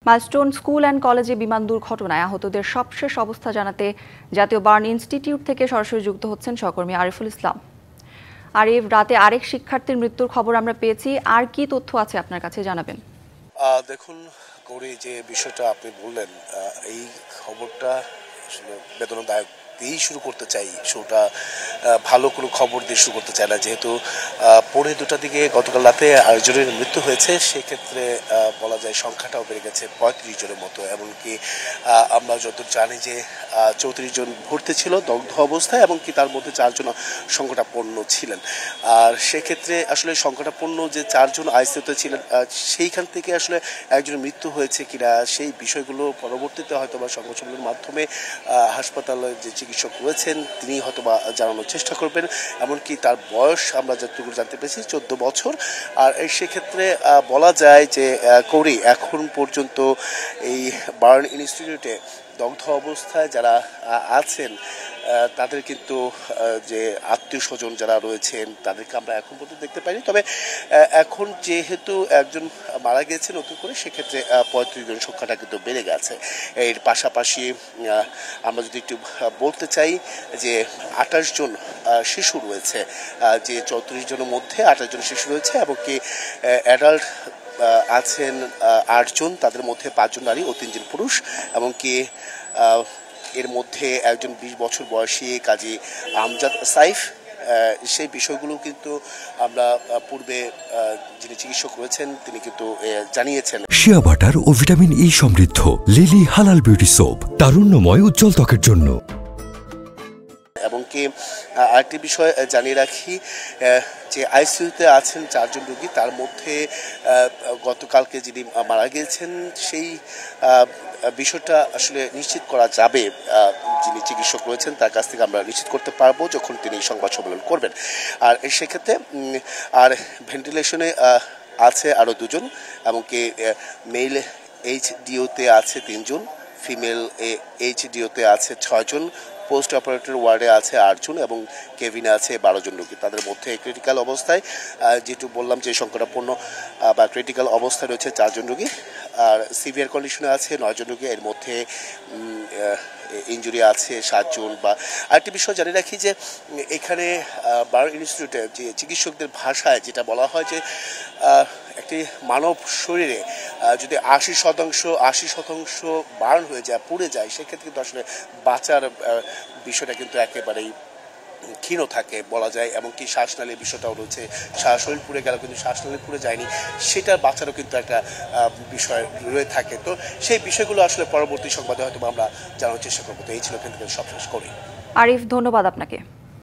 Milestone school and কলেজে বিমান দুর্ঘটনায় আহতদের সবশেষ অবস্থা জানাতে জাতীয় বার্ন ইনস্টিটিউট থেকে সরাসরি যুক্ত হচ্ছেন সহকর্মী আরিফুল ইসলাম। আরিফ, রাতে আরেক শিক্ষার্থীর মৃত্যুর খবর আমরা পেয়েছি, আর কি তথ্য আছে আপনার কাছে জানাবেন? দেখুন গৌরী, যে বিষয়টা আপনি বললেন, এই খবরটা আসলে বেদনাদায়ক দিয়েই শুরু করতে চাই। শোটা ভালো কোনো খবর দিয়ে শুরু করতে চাই না, যেহেতু পৌনে 2টার দিকে গতকাল রাতে আরেকজনের মৃত্যু হয়েছে। সেক্ষেত্রে বলা যায় সংখ্যাটাও বেড়ে গেছে 35 জনের মতো। এমনকি আমরা যত জানি যে 34 জন ভর্তি ছিল দগ্ধ অবস্থায়, এবং কি তার মধ্যে 4 জন সংকটাপন্ন ছিলেন। আর সেক্ষেত্রে আসলে সংকটাপন্ন যে 4 জন আইসিইউতে ছিলেন, সেইখান থেকে আসলে একজনের মৃত্যু হয়েছে কিনা সেই বিষয়গুলো পরবর্তীতে হয়তো বা সংবাদ সম্মেলনের মাধ্যমে হাসপাতালে যে চিকিৎসক রয়েছেন তিনি হয়তো বা জানানোর চেষ্টা করবেন। এমনকি তার বয়স আমরা যতটুকু জানতে পেরেছি 14 বছর। আর সেক্ষেত্রে বলা যায় যে কৌরি, এখন পর্যন্ত এই বার্ন ইনস্টিটিউটে দগ্ধ অবস্থায় যারা আছেন তাদের কিন্তু যে আত্মীয় স্বজন যারা রয়েছেন তাদেরকে আমরা এখন পর্যন্ত দেখতে পাইনি। তবে এখন যেহেতু একজন মারা গেছে নতুন করে, সেক্ষেত্রে 35 জন সংখ্যাটা কিন্তু বেড়ে গেছে। এর পাশাপাশি আমরা যদি একটু বলতে চাই যে 28 জন শিশু রয়েছে, যে 34 জনের মধ্যে 28 জন শিশু রয়েছে, এবং কি অ্যাডাল্ট আছেন 8 জন, তাদের মধ্যে 5 জন নারী ও 3 জন পুরুষ। এমনকি এর মধ্যে একজন 20 বছর বয়সী কাজী আমজাদ সাইফ। সেই বিষয়গুলো কিন্তু আমরা পূর্বে যিনি চিকিৎসক রয়েছেন তিনি কিন্তু জানিয়েছেন। শিয়া বাটার ও ভিটামিন ই সমৃদ্ধ লিলি হালাল বিউটি সোপ, তারুণ্যময় উজ্জ্বল ত্বকের জন্য। এবং কি আরেকটি বিষয় জানিয়ে রাখি, যে আইসিইউতে আছেন 4 জন রোগী, তার মধ্যে গতকালকে যিনি মারা গিয়েছেন সেই বিষয়টা আসলে নিশ্চিত করা যাবে। যিনি চিকিৎসক রয়েছেন তার কাছ থেকে আমরা নিশ্চিত করতে পারবো যখন তিনি সংবাদ সম্মেলন করবেন। আর সেক্ষেত্রে আর ভেন্টিলেশনে আছে আরও 2 জন, এমনকি মেল এইচডিওতে আছে 3 জন, ফিমেল এইচডিওতে আছে 6 জন, পোস্ট অপারেটর ওয়ার্ডে আছে 8 জন, এবং কেবিনে আছে 12 জন রোগী। তাদের মধ্যে ক্রিটিক্যাল অবস্থায়, যেটু বললাম যে সংকটাপন্ন বা ক্রিটিক্যাল অবস্থায় রয়েছে 4 জন রোগী, আর সিভিয়ার কন্ডিশনে আছে 9 জন রোগী। এর মধ্যে ইনজুরি আছে 7 জন। বা আরেকটি বিষয় জানিয়ে রাখি যে এখানে বার্ন ইনস্টিটিউটে যে চিকিৎসকদের ভাষায় যেটা বলা হয় যে একটি মানব শরীরে যদি 80% বার্ন হয়ে যায়, পুড়ে যায়, সেক্ষেত্রে কিন্তু আসলে বাঁচার বিষয়টা কিন্তু একেবারেই ক্ষীণ থাকে বলা যায়। এমনকি শ্বাসনালীর বিষয়টাও রয়েছে, শরীর পুড়ে গেল কিন্তু শ্বাসনালী পুড়ে যায়নি, সেটা বাঁচারও কিন্তু একটা বিষয় রয়ে থাকে। তো সেই বিষয়গুলো আসলে পরবর্তী সংবাদে হয়তো আমরা জানার চেষ্টা করবো। তো এই ছিল কিন্তু সব শেষ করি। আরিফ, ধন্যবাদ আপনাকে।